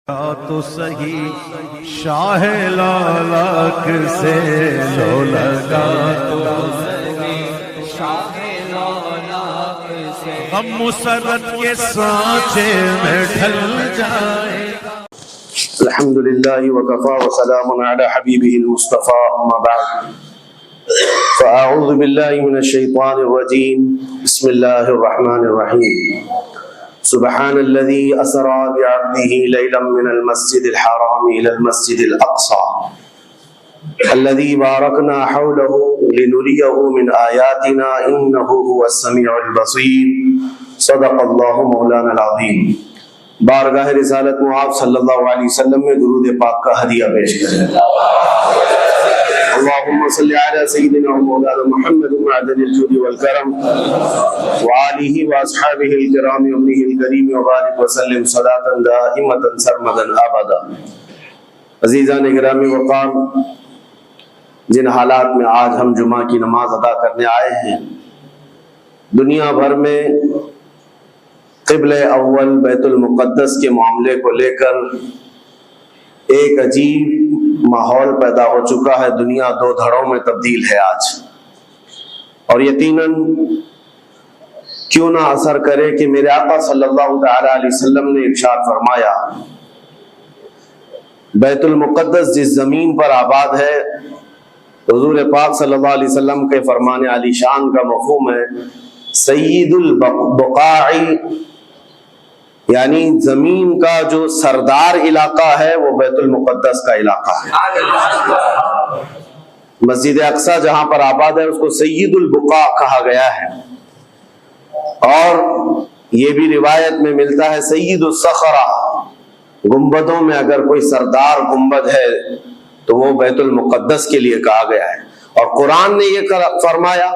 تو صحیح شاہ لالاک سے لو لگا تو صحیح شاہ لالاک سے غم مسرت کے سانچے میں ڈھل جائے. الحمد لله وكفى وسلام على حبيبه المصطفى أما بعد فأعوذ بالله من الشيطان الرجيم بسم الله الرحمن الرحيم سبحان الذي أسرى بعبده ليلا من المسجد الحرام إلى المسجد الأقصى الذي باركنا حوله لنريه من آياتنا إنه هو السميع البصير صدق الله مولانا العظيم. بارگاہ رسالت معاف صلی اللہ علیہ وسلم میں درود پاک کا ہدیہ پیش کریں. اللہم صلی علی سیدنا و مولانا محمد معدن الجود والکرم وآلہ واصحابہ الکرام وابنہ الکریم وبارک وسلم صلاة دائمة سرمدا ابدا. عزیزان گرامی وقار، جن حالات میں آج ہم جمعہ کی نماز ادا کرنے آئے ہیں، دنیا بھر میں قبلہ اول بیت المقدس کے معاملے کو لے کر ایک عجیب ماحول پیدا ہو چکا ہے. دنیا دو دھڑوں میں تبدیل ہے آج، اور یقیناً کیوں نہ اثر کرے کہ میرے آقا صلی اللہ تعالی علیہ وسلم نے ارشاد فرمایا، بیت المقدس جس زمین پر آباد ہے، حضور پاک صلی اللہ علیہ وسلم کے فرمان علی شان کا مفہوم ہے سید البقاع، یعنی زمین کا جو سردار علاقہ ہے وہ بیت المقدس کا علاقہ ہے. مسجد اقصی جہاں پر آباد ہے اس کو سید البقاع کہا گیا ہے، اور یہ بھی روایت میں ملتا ہے سید الصخرہ، گنبدوں میں اگر کوئی سردار گنبد ہے تو وہ بیت المقدس کے لیے کہا گیا ہے. اور قرآن نے یہ فرمایا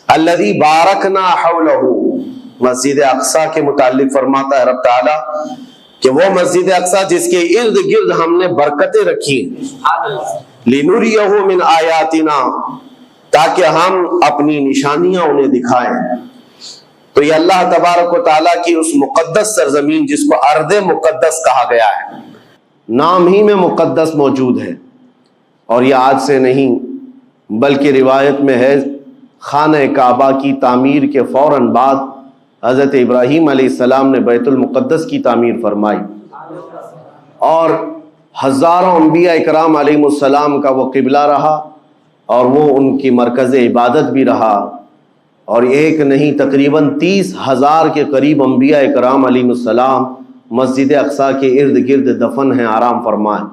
الذی بارکنا حولہ، مسجد اقصی کے متعلق فرماتا ہے رب تعالیٰ کہ وہ مسجد اقصی جس کے ارد گرد ہم نے برکتیں رکھی لِنُرِيَهُ مِنْ آیَاتِنَا، تاکہ ہم اپنی نشانیاں انہیں دکھائیں. تو یہ اللہ تبارک و تعالیٰ کی اس مقدس سرزمین جس کو ارض مقدس کہا گیا ہے، نام ہی میں مقدس موجود ہے. اور یہ آج سے نہیں بلکہ روایت میں ہے خانہ کعبہ کی تعمیر کے فوراً بعد حضرت ابراہیم علیہ السلام نے بیت المقدس کی تعمیر فرمائی، اور ہزاروں انبیاء اکرام علیہ السلام کا وہ قبلہ رہا، اور وہ ان کی مرکز عبادت بھی رہا. اور ایک نہیں تقریباً 30,000 کے قریب انبیاء اکرام علیہ السلام مسجد اقصی کے ارد گرد دفن ہیں، آرام فرمائیں.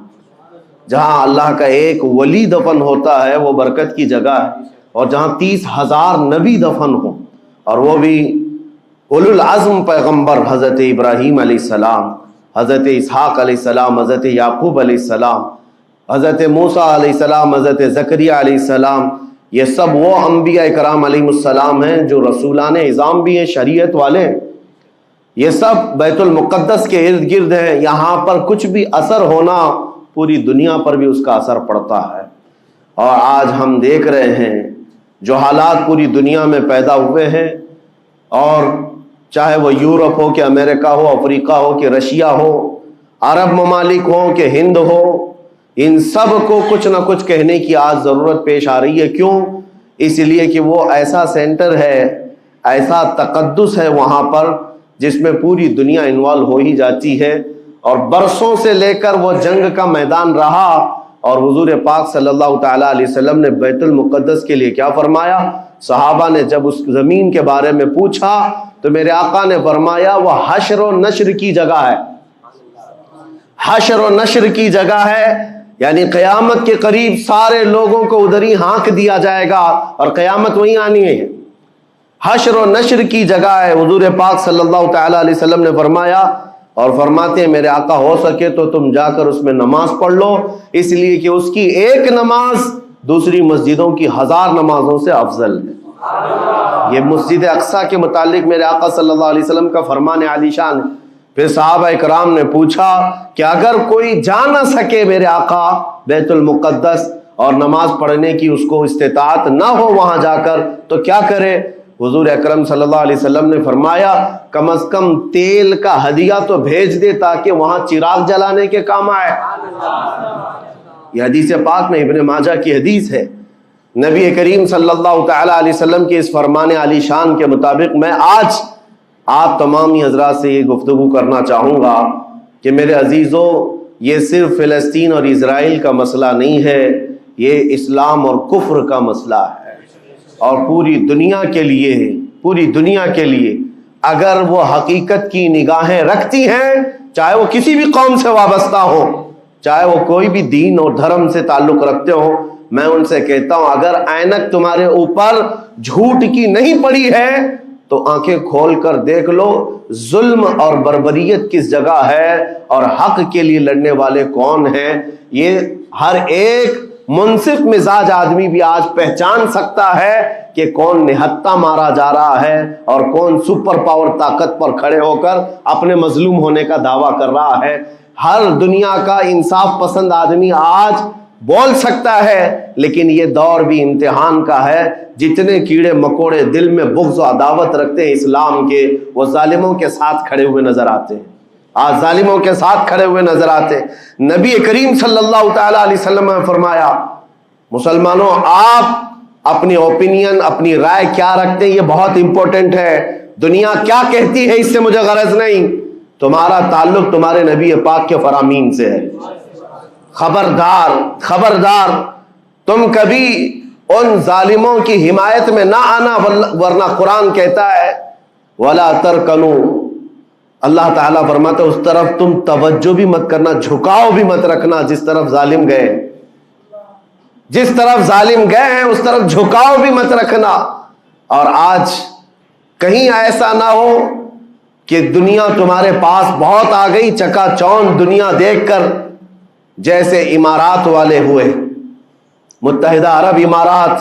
جہاں اللہ کا ایک ولی دفن ہوتا ہے وہ برکت کی جگہ ہے، اور جہاں 30,000 نبی دفن ہوں، اور وہ بھی اولو العزم پیغمبر حضرت ابراہیم علیہ السلام، حضرت اسحاق علیہ السلام، حضرت یعقوب علیہ السلام، حضرت موسیٰ علیہ السلام، حضرت زکریا علیہ السلام، یہ سب وہ انبیاء کرام علیہ السلام ہیں جو رسولان اعظام بھی ہیں، شریعت والے ہیں. یہ سب بیت المقدس کے ارد گرد ہیں. یہاں پر کچھ بھی اثر ہونا پوری دنیا پر بھی اس کا اثر پڑتا ہے. اور آج ہم دیکھ رہے ہیں جو حالات پوری دنیا میں پیدا ہوئے ہیں، اور چاہے وہ یورپ ہو کہ امریکہ ہو، افریقہ ہو کہ رشیا ہو، عرب ممالک ہو کہ ہند ہو، ان سب کو کچھ نہ کچھ کہنے کی آج ضرورت پیش آ رہی ہے. کیوں؟ اس لیے کہ وہ ایسا سینٹر ہے، ایسا تقدس ہے وہاں پر جس میں پوری دنیا انوالو ہو ہی جاتی ہے. اور برسوں سے لے کر وہ جنگ کا میدان رہا، اور حضور پاک صلی اللہ تعالیٰ علیہ وسلم نے بیت المقدس کے لیے کیا فرمایا؟ صحابہ نے جب اس زمین کے بارے میں پوچھا تو میرے آقا نے فرمایا وہ حشر و نشر کی جگہ ہے. حشر و نشر کی جگہ ہے، یعنی قیامت کے قریب سارے لوگوں کو ادھر ہی ہانک دیا جائے گا، اور قیامت وہیں آنی ہے. حشر و نشر کی جگہ ہے. حضور پاک صلی اللہ تعالیٰ علیہ وسلم نے فرمایا، اور فرماتے ہیں میرے آقا ہو سکے تو تم جا کر اس میں نماز پڑھ لو، اس لیے کہ اس کی ایک نماز دوسری مسجدوں کی 1000 نمازوں سے افضل ہے. یہ مسجد اقصی کے متعلق میرے آقا صلی اللہ علیہ وسلم کا فرمان علی شان. پھر صحابہ اکرام نے پوچھا کہ اگر کوئی جا نہ سکے میرے آقا بیت المقدس اور نماز پڑھنے کی اس کو استطاعت نہ ہو وہاں جا کر، تو کیا کرے؟ حضور اکرم صلی اللہ علیہ وسلم نے فرمایا کم از کم تیل کا ہدیہ تو بھیج دے تاکہ وہاں چراغ جلانے کے کام آئے. یہ حدیث پاک میں ابن ماجہ کی حدیث ہے. نبی کریم صلی اللہ تعالی علیہ وسلم کے اس فرمان علی شان کے مطابق میں آج آپ تمامی حضرات سے یہ گفتگو کرنا چاہوں گا کہ میرے عزیزوں، یہ صرف فلسطین اور اسرائیل کا مسئلہ نہیں ہے، یہ اسلام اور کفر کا مسئلہ ہے، اور پوری دنیا کے لیے ہے. پوری دنیا کے لیے اگر وہ حقیقت کی نگاہیں رکھتی ہیں، چاہے وہ کسی بھی قوم سے وابستہ ہو، چاہے وہ کوئی بھی دین اور دھرم سے تعلق رکھتے ہو، میں ان سے کہتا ہوں اگر اینک تمہارے اوپر جھوٹ کی نہیں پڑی ہے تو آنکھیں کھول کر دیکھ لو ظلم اور بربریت کس جگہ ہے اور حق کے لیے لڑنے والے کون ہیں. یہ ہر ایک منصف مزاج آدمی بھی آج پہچان سکتا ہے کہ کون نہتہ مارا جا رہا ہے اور کون سپر پاور طاقت پر کھڑے ہو کر اپنے مظلوم ہونے کا دعویٰ کر رہا ہے. ہر دنیا کا انصاف پسند آدمی آج بول سکتا ہے، لیکن یہ دور بھی امتحان کا ہے. جتنے کیڑے مکوڑے دل میں بغض و عداوت رکھتے ہیں اسلام کے، وہ ظالموں کے ساتھ کھڑے ہوئے نظر آتے ہیں. آج ظالموں کے ساتھ کھڑے ہوئے نظر آتے ہیں. نبی کریم صلی اللہ تعالی علیہ وسلم نے فرمایا مسلمانوں، آپ اپنی اوپینین، اپنی رائے کیا رکھتے ہیں یہ بہت امپورٹنٹ ہے. دنیا کیا کہتی ہے اس سے مجھے غرض نہیں، تمہارا تعلق تمہارے نبی پاک کے فرامین سے ہے. خبردار خبردار، تم کبھی ان ظالموں کی حمایت میں نہ آنا، ورنہ قرآن کہتا ہے وَلَا تَرْكَنُوا، اللہ تعالیٰ فرماتا ہے اس طرف تم توجہ بھی مت کرنا، جھکاؤ بھی مت رکھنا جس طرف ظالم گئے. جس طرف ظالم گئے ہیں اس طرف جھکاؤ بھی مت رکھنا. اور آج کہیں ایسا نہ ہو کہ دنیا تمہارے پاس بہت آ گئی، چکا چوند دنیا دیکھ کر، جیسے امارات والے ہوئے، متحدہ عرب امارات،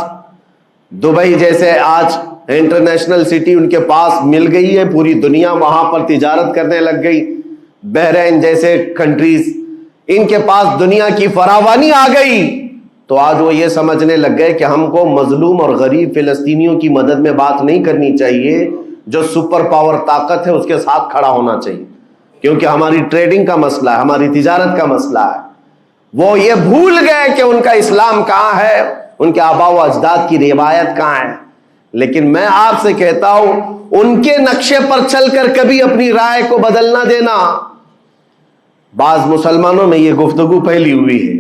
دبئی جیسے آج انٹرنیشنل سٹی ان کے پاس مل گئی ہے، پوری دنیا وہاں پر تجارت کرنے لگ گئی. بحرین جیسے کنٹریز، ان کے پاس دنیا کی فراوانی آ گئی، تو آج وہ یہ سمجھنے لگ گئے کہ ہم کو مظلوم اور غریب فلسطینیوں کی مدد میں بات نہیں کرنی چاہیے، جو سپر پاور طاقت ہے اس کے ساتھ کھڑا ہونا چاہیے، کیونکہ ہماری ٹریڈنگ کا مسئلہ ہے، ہماری تجارت کا مسئلہ ہے. وہ یہ بھول گئے کہ ان کا اسلام کہاں ہے، ان کے آباء و اجداد کی روایت کہاں ہے. لیکن میں آپ سے کہتا ہوں ان کے نقشے پر چل کر کبھی اپنی رائے کو بدل نہ دینا. بعض مسلمانوں میں یہ گفتگو پھیلی ہوئی ہے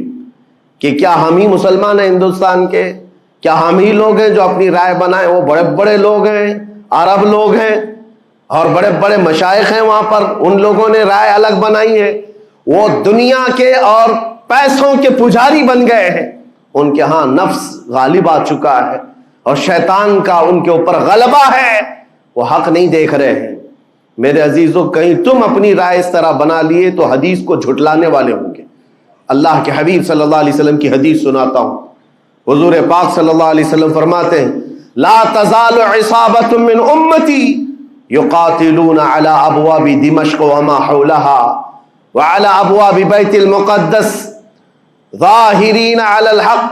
کہ کیا ہم ہی مسلمان ہیں ہندوستان کے، کیا ہم ہی لوگ ہیں جو اپنی رائے بنائیں، وہ بڑے بڑے لوگ ہیں، عرب لوگ ہیں اور بڑے بڑے مشائخ ہیں وہاں پر، ان لوگوں نے رائے الگ بنائی ہے. وہ دنیا کے اور پیسوں کے پجاری بن گئے ہیں، ان کے ہاں نفس غالب آ چکا ہے اور شیطان کا ان کے اوپر غلبہ ہے، وہ حق نہیں دیکھ رہے ہیں. میرے عزیزوں، کہیں تم اپنی رائے اس طرح بنا لیے تو حدیث کو جھٹلانے والے ہوں گے. اللہ کے حبیب صلی اللہ علیہ وسلم کی حدیث سناتا ہوں. حضور پاک صلی اللہ علیہ وسلم فرماتے ہیں لا تزال عصابۃ من امتی یقاتلون علی ابواب دمشق وما حولها وعلى ابواب بیت المقدس ظاہرین علی الحق.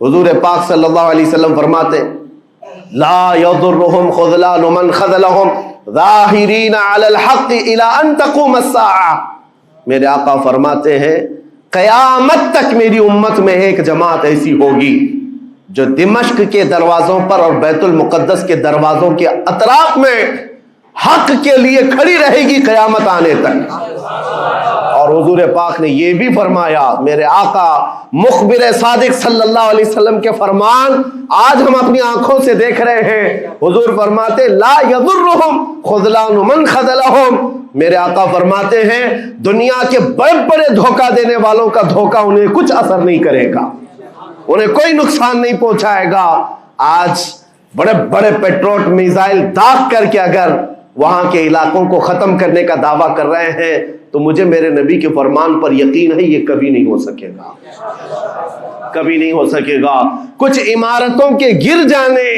حضور پاک صلی اللہ علیہ وسلم فرماتے لا یضرهم خذلان من خذلهم ظاہرین علی الحق الى ان تقوم الساعہ. میرے آقا فرماتے ہیں قیامت تک میری امت میں ایک جماعت ایسی ہوگی جو دمشق کے دروازوں پر اور بیت المقدس کے دروازوں کے اطراف میں حق کے لیے کھڑی رہے گی قیامت آنے تک. اور حضور پاک نے یہ بھی فرمایا، میرے آقا مخبر صادق صلی اللہ علیہ وسلم کے فرمان آج ہم اپنی آنکھوں سے دیکھ رہے ہیں. حضور فرماتے لا یضرهم خذلان من خذلهم. میرے آقا فرماتے ہیں دنیا کے بڑے بڑے دھوکہ دینے والوں کا دھوکہ انہیں کچھ اثر نہیں کرے گا، انہیں کوئی نقصان نہیں پہنچائے گا. آج بڑے بڑے پیٹروٹ میزائل داغ کر کے اگر وہاں کے علاقوں کو ختم کرنے کا دعویٰ کر رہے ہیں تو مجھے میرے نبی کے فرمان پر یقین ہے یہ کبھی نہیں ہو سکے گا، کبھی نہیں ہو سکے گا. کچھ عمارتوں کے گر جانے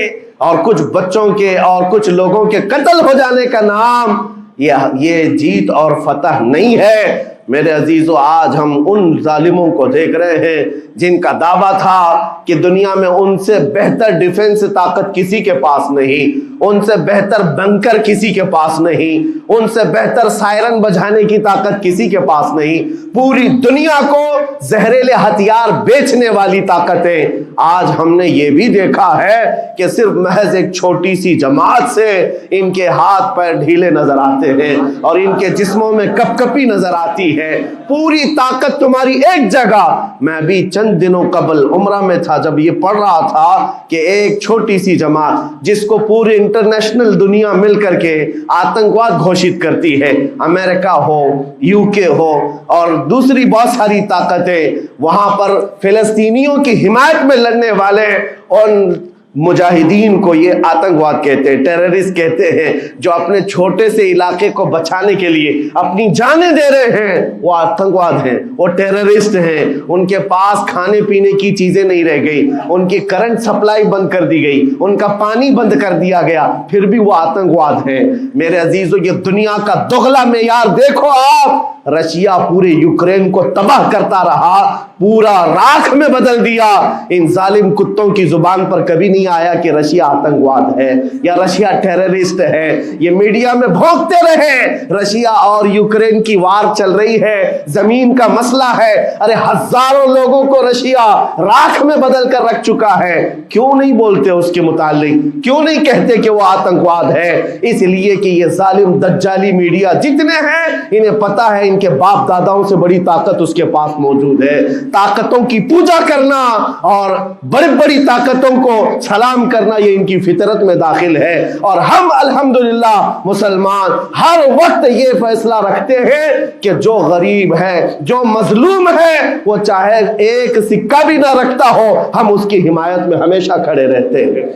اور کچھ بچوں کے اور کچھ لوگوں کے قتل ہو جانے کا نام یہ جیت اور فتح نہیں ہے. میرے عزیزو، آج ہم ان ظالموں کو دیکھ رہے ہیں جن کا دعویٰ تھا کہ دنیا میں ان سے بہتر ڈیفنس طاقت کسی کے پاس نہیں، ان سے بہتر بنکر کسی کے پاس نہیں، ان سے بہتر سائرن بجانے کی طاقت کسی کے پاس نہیں، پوری دنیا کو زہریلے ہتھیار بیچنے والی طاقتیں۔ آج ہم نے یہ بھی دیکھا ہے کہ صرف محض ایک چھوٹی سی جماعت سے ان کے ہاتھ پیر ڈھیلے نظر آتے ہیں اور ان کے جسموں میں کپ کپی نظر آتی ہے۔ پوری طاقت تمہاری ایک جگہ۔ میں بھی چند دنوں قبل عمرہ میں تھا، جب یہ پڑھ رہا تھا کہ ایک چھوٹی سی جماعت جس کو پوری انٹرنیشنل دنیا مل کر کے آتنکواد گھوشت کرتی ہے، امریکہ ہو، یو کے ہو اور دوسری بہت ساری طاقتیں، وہاں پر فلسطینیوں کی حمایت میں لڑنے والے ان مجاہدین کو یہ آتنکواد کہتے ہیں، ٹیررسٹ کہتے ہیں، جو اپنے چھوٹے سے علاقے کو بچانے کے لیے اپنی جانیں دے رہے ہیں، وہ آتنکواد ہیں، وہ ٹیررسٹ ہیں۔ ان کے پاس کھانے پینے کی چیزیں نہیں رہ گئی، ان کی کرنٹ سپلائی بند کر دی گئی، ان کا پانی بند کر دیا گیا، پھر بھی وہ آتنکواد ہیں۔ میرے عزیزو، یہ دنیا کا دگلا معیار دیکھو آپ۔ رشیا پورے یوکرین کو تباہ کرتا رہا، پورا راکھ میں بدل دیا۔ ان ظالم کتوں کی زبان پر کبھی نہیں آیا کہ رشیا آتنکواد ہے یا رشیا ٹیررسٹ ہے۔ یہ میڈیا میں بھونکتے رہے رشیا اور یوکرین کی وار چل رہی ہے، زمین کا مسئلہ ہے۔ ارے ہزاروں لوگوں کو رشیا راکھ میں بدل کر رکھ چکا ہے، کیوں نہیں بولتے اس کے متعلق؟ کیوں نہیں کہتے کہ وہ آتنکواد ہے؟ اس لیے کہ یہ ظالم دجالی میڈیا جتنے ہیں، انہیں پتا ہے ان کے باپ داداؤں سے بڑی طاقت اس کے پاس موجود ہے۔ طاقتوں کی پوجا کرنا اور بڑی بڑی طاقتوں کو سلام کرنا یہ ان کی فطرت میں داخل ہے، اور ہم الحمدللہ مسلمان ہر وقت یہ فیصلہ رکھتے ہیں کہ جو غریب ہے، جو مظلوم ہے، وہ چاہے ایک سکہ بھی نہ رکھتا ہو، ہم اس کی حمایت میں ہمیشہ کھڑے رہتے ہیں۔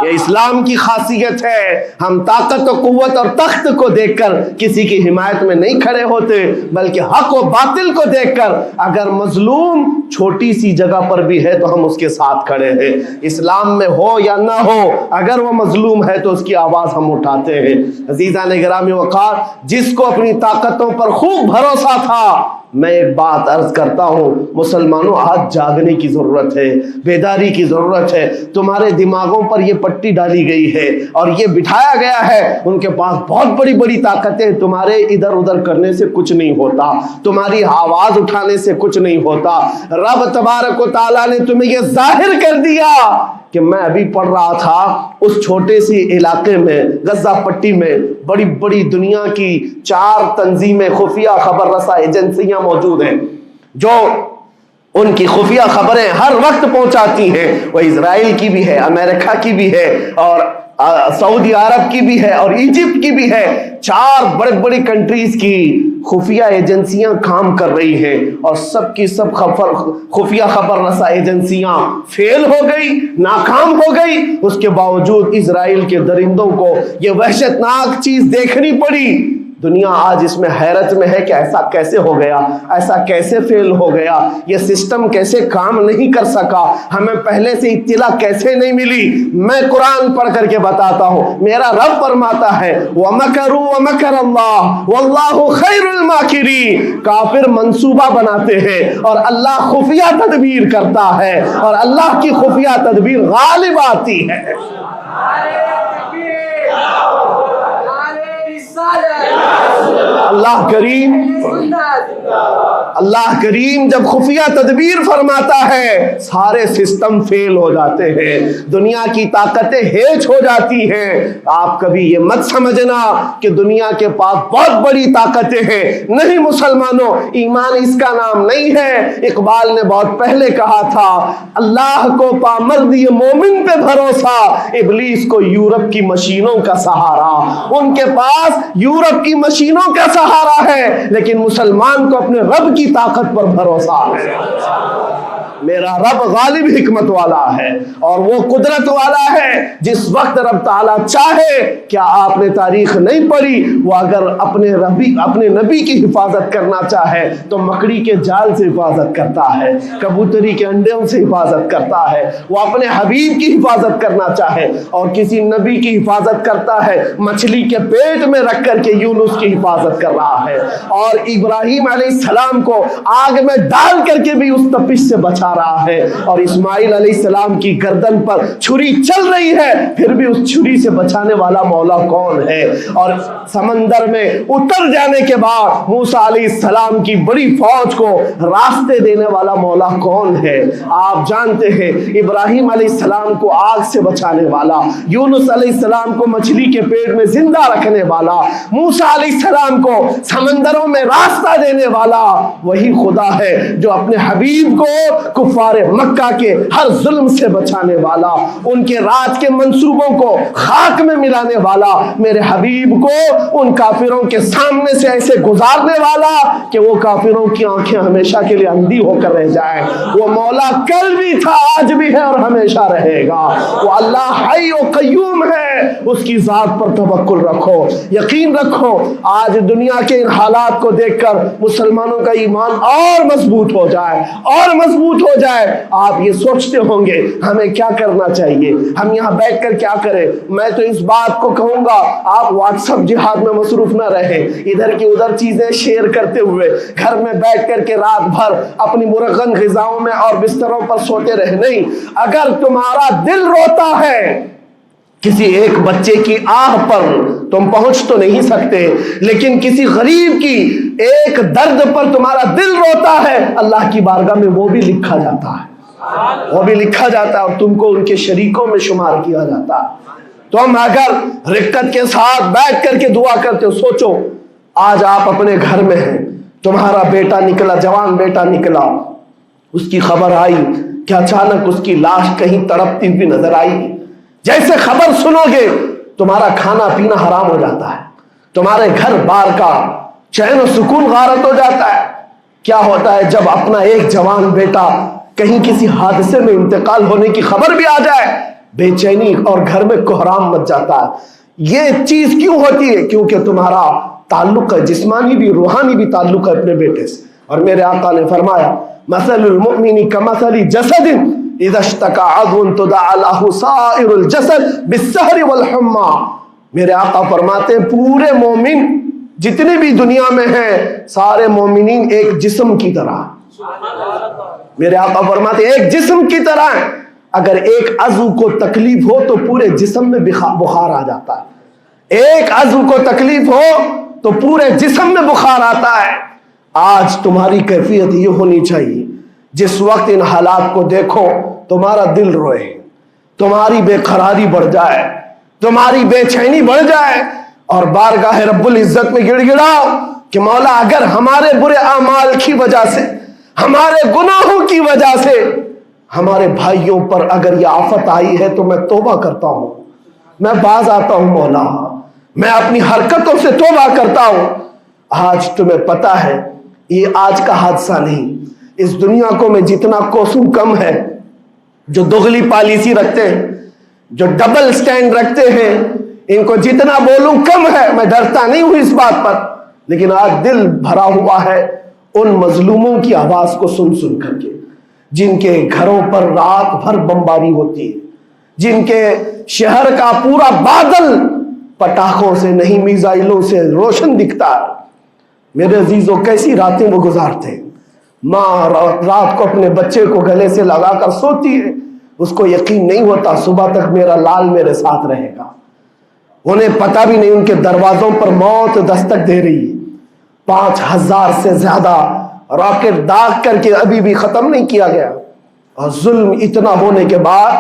یہ اسلام کی خاصیت ہے۔ ہم طاقت و قوت اور تخت کو دیکھ کر کسی کی حمایت میں نہیں کھڑے ہوتے، بلکہ حق و باطل کو دیکھ کر اگر مظلوم چھوٹی سی جگہ پر بھی ہے تو ہم اس کے ساتھ کھڑے ہیں۔ اسلام میں ہو یا نہ ہو، اگر وہ مظلوم ہے تو اس کی آواز ہم اٹھاتے ہیں۔ عزیزان گرامی وقار، جس کو اپنی طاقتوں پر خوب بھروسہ تھا، میں ایک بات عرض کرتا ہوں، مسلمانوں آج جاگنے کی ضرورت ہے، بیداری کی ضرورت ہے۔ تمہارے دماغوں پر یہ پٹی ڈالی گئی ہے اور یہ بٹھایا گیا ہے، ان کے پاس بہت بڑی بڑی طاقتیں، تمہارے ادھر ادھر کرنے سے کچھ نہیں ہوتا، تمہاری آواز اٹھانے سے کچھ نہیں ہوتا۔ رب تبارک و تعالیٰ نے تمہیں یہ ظاہر کر دیا کہ میں ابھی پڑھ رہا تھا اس چھوٹے سی علاقے میں، غزہ پٹی میں، بڑی بڑی دنیا کی 4 تنظیمیں، خفیہ خبر رساں ایجنسیاں موجود ہیں جو ان کی خفیہ خبریں ہر وقت پہنچاتی ہیں۔ وہ اسرائیل کی بھی ہے، امریکہ کی بھی ہے اور سعودی عرب کی بھی ہے اور ایجپٹ کی بھی ہے۔ 4 بڑے بڑی کنٹریز کی خفیہ ایجنسیاں کام کر رہی ہیں، اور سب کی سب خفیہ خبر رساں ایجنسیاں فیل ہو گئی، ناکام ہو گئی۔ اس کے باوجود اسرائیل کے درندوں کو یہ وحشتناک چیز دیکھنی پڑی۔ دنیا آج اس میں حیرت میں ہے کہ ایسا کیسے ہو گیا، ایسا کیسے فیل ہو گیا، یہ سسٹم کیسے کام نہیں کر سکا، ہمیں پہلے سے اطلاع کیسے نہیں ملی۔ میں قرآن پڑھ کر کے بتاتا ہوں، میرا رب فرماتا ہے وَمَكَرُوا وَمَكَرَ اللَّهُ وَاللَّهُ خَيْرُ الْمَاكِرِينَ۔ کافر منصوبہ بناتے ہیں اور اللہ خفیہ تدبیر کرتا ہے، اور اللہ کی خفیہ تدبیر غالب آتی ہے۔ اللہ کریم جب خفیہ تدبیر فرماتا ہے، سارے سسٹم فیل ہو جاتے ہیں، دنیا کی طاقتیں ہیچ ہو جاتی ہیں۔ آپ کبھی یہ مت سمجھنا کہ دنیا کے پاس بہت بڑی طاقتیں ہیں، نہیں مسلمانوں، ایمان اس کا نام نہیں ہے۔ اقبال نے بہت پہلے کہا تھا، اللہ کو پامرد یہ مومن پہ بھروسہ، ابلیس کو یورپ کی مشینوں کا سہارا۔ ان کے پاس یورپ کی مشینوں کا سہارا ہے، لیکن مسلمان کو اپنے رب کی طاقت پر بھروسہ ہے۔ میرا رب غالب حکمت والا ہے اور وہ قدرت والا ہے۔ جس وقت رب تعالیٰ چاہے، کیا آپ نے تاریخ نہیں پڑھی، وہ اگر اپنے نبی کی حفاظت کرنا چاہے تو مکڑی کے جال سے حفاظت کرتا ہے، کبوتری کے انڈوں سے حفاظت کرتا ہے۔ وہ اپنے حبیب کی حفاظت کرنا چاہے اور کسی نبی کی حفاظت کرتا ہے، مچھلی کے پیٹ میں رکھ کر کے یونس کی حفاظت کر رہا ہے، اور ابراہیم علیہ السلام کو آگ میں ڈال کر کے بھی اس تپش سے بچا بچا رہا ہے، اور اسماعیل علیہ السلام کی گردن پر چھری چل رہی ہے، پھر بھی اس چھری سے بچانے والا مولا کون ہے؟ اور سمندر میں اتر جانے کے بعد موسیٰ علیہ السلام کی بڑی فوج کو راستے دینے والا مولا کون ہے؟ آپ جانتے ہیں ابراہیم علیہ السلام کو آگ سے بچانے والا، یونس علیہ السلام کو مچھلی کے پیٹ میں زندہ رکھنے والا، موسیٰ علیہ السلام کو سمندروں میں راستہ دینے والا وہی خدا ہے جو اپنے حبیب کو کفار مکہ کے ہر ظلم سے بچانے والا، ان کے رات کے منصوبوں کو خاک میں ملانے والا، میرے حبیب کو ان کافروں کے سامنے سے ایسے گزارنے والا کہ وہ کافروں کی آنکھیں ہمیشہ کے لیے اندھی ہو کر رہ جائیں۔ وہ مولا کل بھی تھا، آج بھی ہے اور ہمیشہ رہے گا۔ وہ اللہ حی و قیوم ہے، اس کی ذات پر توکل رکھو، یقین رکھو۔ آج دنیا کے ان حالات کو دیکھ کر مسلمانوں کا ایمان اور مضبوط ہو جائے، اور مضبوط ہو جائے۔ آپ یہ سوچتے ہوں گے ہمیں کیا کرنا چاہیے، ہم یہاں بیٹھ کر کیا کریں؟ میں تو اس بات کو کہوں گا آپ واٹس ایپ جہاد میں مصروف نہ رہیں، ادھر کی ادھر چیزیں شیئر کرتے ہوئے گھر میں بیٹھ کر کے رات بھر اپنی مرغن غذاؤں میں اور بستروں پر سوتے رہے نہیں۔ اگر تمہارا دل روتا ہے کسی ایک بچے کی آہ پر تم پہنچ تو نہیں سکتے، لیکن کسی غریب کی ایک درد پر تمہارا دل روتا ہے، اللہ کی بارگاہ میں وہ بھی لکھا جاتا ہے، وہ بھی لکھا جاتا ہے اور تم کو ان کے شریکوں میں شمار کیا جاتا ہے۔ تم اگر رقت کے ساتھ بیٹھ کر کے دعا کرتے ہو، سوچو آج آپ اپنے گھر میں ہیں، تمہارا بیٹا نکلا، جوان بیٹا نکلا، اس کی خبر آئی کہ اچانک اس کی لاش کہیں تڑپتی ہوئی نظر آئی، جیسے خبر سنو گے تمہارا کھانا پینا حرام ہو جاتا ہے، تمہارے گھر بار کا چین و سکون غارت ہو جاتا ہے۔ کیا ہوتا ہے جب اپنا ایک جوان بیٹا کہیں کسی حادثے میں انتقال ہونے کی خبر بھی آ جائے، بے چینی اور گھر میں کوہرام مچ جاتا ہے۔ یہ چیز کیوں ہوتی ہے؟ کیونکہ تمہارا تعلق ہے، جسمانی بھی روحانی بھی تعلق ہے اپنے بیٹے سے۔ اور میرے آقا نے فرمایا مثل المؤمن کمثل جسد اذا اشتكى عضو تداعى له سائر الجسد بالسهر والحمى۔ میرے آقا فرماتے ہیں پورے مومن جتنے بھی دنیا میں ہیں سارے مومنین ایک جسم کی طرح، میرے آقا فرماتے ہیں ایک جسم کی طرح ہیں، اگر ایک عضو کو تکلیف ہو تو پورے جسم میں بخار آ جاتا ہے، ایک عضو کو تکلیف ہو تو پورے جسم میں بخار آتا ہے۔ آج تمہاری کیفیت یہ ہونی چاہیے جس وقت ان حالات کو دیکھو تمہارا دل روئے، تمہاری بے قراری بڑھ جائے، تمہاری بے چینی بڑھ جائے، اور بارگاہ رب العزت میں گڑ گڑاؤ کہ مولا اگر ہمارے برے اعمال کی وجہ سے، ہمارے گناہوں کی وجہ سے ہمارے بھائیوں پر اگر یہ آفت آئی ہے تو میں توبہ کرتا ہوں، میں باز آتا ہوں مولا، میں اپنی حرکتوں سے توبہ کرتا ہوں۔ آج تمہیں پتا ہے یہ آج کا حادثہ نہیں، اس دنیا کو میں جتنا کوسوں کم ہے، جو دغلی پالیسی رکھتے ہیں، جو ڈبل سٹینڈ رکھتے ہیں، ان کو جتنا بولوں کم ہے، میں ڈرتا نہیں ہوں اس بات پر، لیکن آج دل بھرا ہوا ہے ان مظلوموں کی آواز کو سن سن کر کے، جن کے گھروں پر رات بھر بمباری ہوتی ہے، جن کے شہر کا پورا بادل پٹاخوں سے نہیں میزائلوں سے روشن دکھتا ہے۔ میرے عزیزوں کیسی راتیں وہ گزارتے ہیں، ماں رات کو اپنے بچے کو گلے سے لگا کر سوتی ہے، اس کو یقین نہیں ہوتا صبح تک میرا لال میرے ساتھ رہے گا، انہیں پتہ بھی نہیں ان کے دروازوں پر موت دستک دے رہی ہے۔ 5000 سے زیادہ راکٹ داغ کر کے ابھی بھی ختم نہیں کیا گیا، اور ظلم اتنا ہونے کے بعد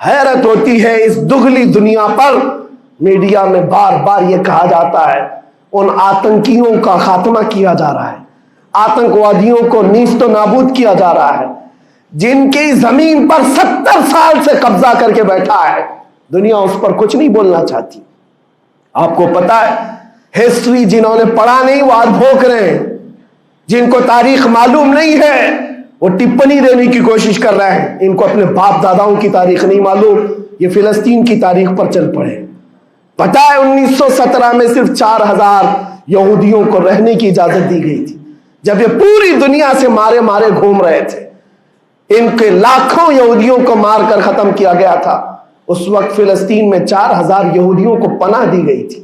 حیرت ہوتی ہے اس دگلی دنیا پر میڈیا میں بار بار یہ کہا جاتا ہے ان آتنکیوں کا خاتمہ کیا جا رہا ہے، آتنکوادیوں کو نیست و نابود کیا جا رہا ہے، جن کی زمین پر 70 سال سے قبضہ کر کے بیٹھا ہے، دنیا اس پر کچھ نہیں بولنا چاہتی۔ آپ کو پتا ہے ہسٹری جنہوں نے پڑھا نہیں وہ آج بھوک رہے ہیں، جن کو تاریخ معلوم نہیں ہے وہ ٹپنی دینے کی کوشش کر رہے ہیں، ان کو اپنے باپ داداؤں کی تاریخ نہیں معلوم، یہ فلسطین کی تاریخ پر چل پڑے۔ پتا ہے 1917 میں صرف 4000 یہودیوں کو رہنے کی اجازت دی گئی تھی، جب یہ پوری دنیا سے مارے مارے گھوم رہے تھے، ان کے لاکھوں یہودیوں کو مار کر ختم کیا گیا تھا۔ اس وقت فلسطین میں 4000 یہودیوں کو پناہ دی گئی تھی،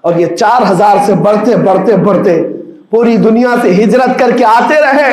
اور یہ 4000 سے بڑھتے بڑھتے بڑھتے پوری دنیا سے ہجرت کر کے آتے رہے،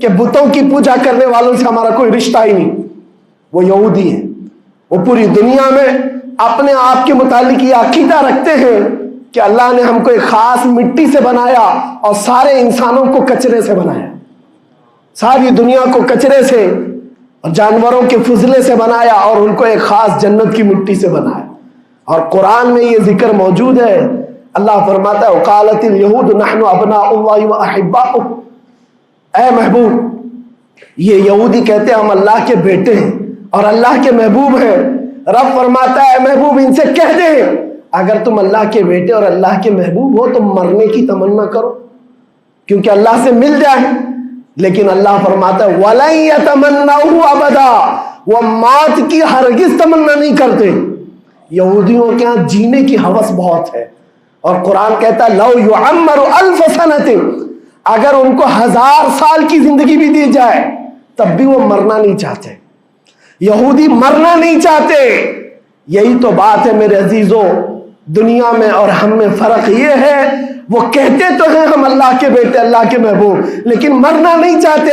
کہ بتوں کی پوجا کرنے والوں سے ہمارا کوئی رشتہ ہی نہیں، وہ یہودی ہیں۔ وہ پوری دنیا میں اپنے آپ کے متعلق یہ عقیدہ رکھتے ہیں کہ اللہ نے ہم کو ایک خاص مٹی سے بنایا اور سارے انسانوں کو کچرے سے بنایا، ساری دنیا کو کچرے سے اور جانوروں کے فضلے سے بنایا اور ان کو ایک خاص جنت کی مٹی سے بنایا۔ اور قرآن میں یہ ذکر موجود ہے، اللہ فرماتا ہے وقالت اليہود نحن ابناء اللہ واحباؤہ، اے محبوب یہ یہودی کہتے ہیں ہم اللہ کے بیٹے ہیں اور اللہ کے محبوب ہیں۔ رب فرماتا ہے اے محبوب ان سے کہہ دے اگر تم اللہ کے بیٹے اور اللہ کے محبوب ہو تو مرنے کی تمنا کرو کیونکہ اللہ سے مل جائے، لیکن اللہ فرماتا ہے وَلَن يَتَمَنَّوْهُ أَبَدًا، وہ موت کی ہرگز تمنا نہیں کرتے۔ یہودیوں کے ہاں جینے کی ہوس بہت ہے، اور قرآن کہتا ہے لَوْ يُعَمَّرُ أَلْفَ سَنَةٍ، اگر ان کو 1000 سال کی زندگی بھی دی جائے تب بھی وہ مرنا نہیں چاہتے۔ یہودی مرنا نہیں چاہتے۔ یہی تو بات ہے میرے عزیزوں، دنیا میں اور ہم میں فرق یہ ہے وہ کہتے تو ہیں ہم اللہ کے بیٹے اللہ کے محبوب لیکن مرنا نہیں چاہتے،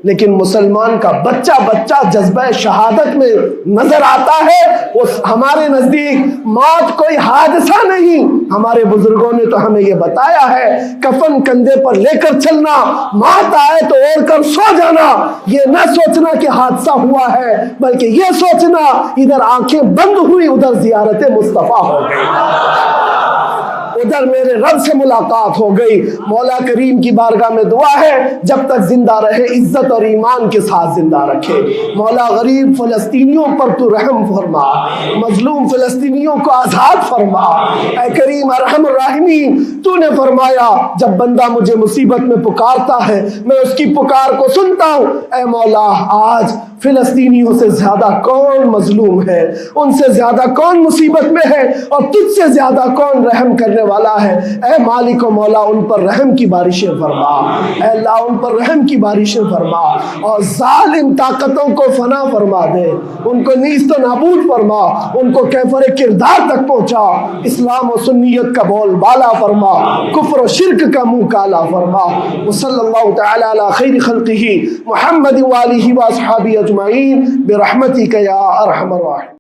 لیکن مسلمان کا بچہ بچہ جذبہ شہادت میں نظر آتا ہے۔ وہ ہمارے نزدیک موت کوئی حادثہ نہیں، ہمارے بزرگوں نے تو ہمیں یہ بتایا ہے کفن کندھے پر لے کر چلنا، موت آئے تو اوڑھ کر سو جانا، یہ نہ سوچنا کہ حادثہ ہوا ہے بلکہ یہ سوچنا ادھر آنکھیں بند ہوئی ادھر زیارت مصطفیٰ ہو گئی، ادھر میرے رب سے ملاقات ہو گئی۔ مولا کریم کی بارگاہ میں دعا ہے جب تک زندہ رہے عزت اور ایمان کے ساتھ زندہ رکھے۔ مولا غریب فلسطینیوں پر تو رحم فرما، مظلوم فلسطینیوں کو آزاد فرما۔ اے کریم ارحم الراحمین، تو نے فرمایا جب بندہ مجھے مصیبت میں پکارتا ہے میں اس کی پکار کو سنتا ہوں۔ اے مولا آج فلسطینیوں سے زیادہ کون مظلوم ہے، ان سے زیادہ کون مصیبت میں ہے اور تجھ سے زیادہ کون رحم کرنے والا ہے؟ اے مالک و مولا ان پر رحم کی بارشیں فرما، اے اللہ ان پر رحم کی بارشیں فرما اور ظالم طاقتوں کو فنا فرما دے، ان کو نیست و نابود فرما، ان کو کیفر کردار تک پہنچا، اسلام و سنیت کا بول بالا فرما، کفر و شرک کا منہ کالا فرما۔ وصلی اللہ تعالی علی خیر خلقہ محمد وآلہ واصحابہ اجمعین برحمتک یا ارحم الراحمین۔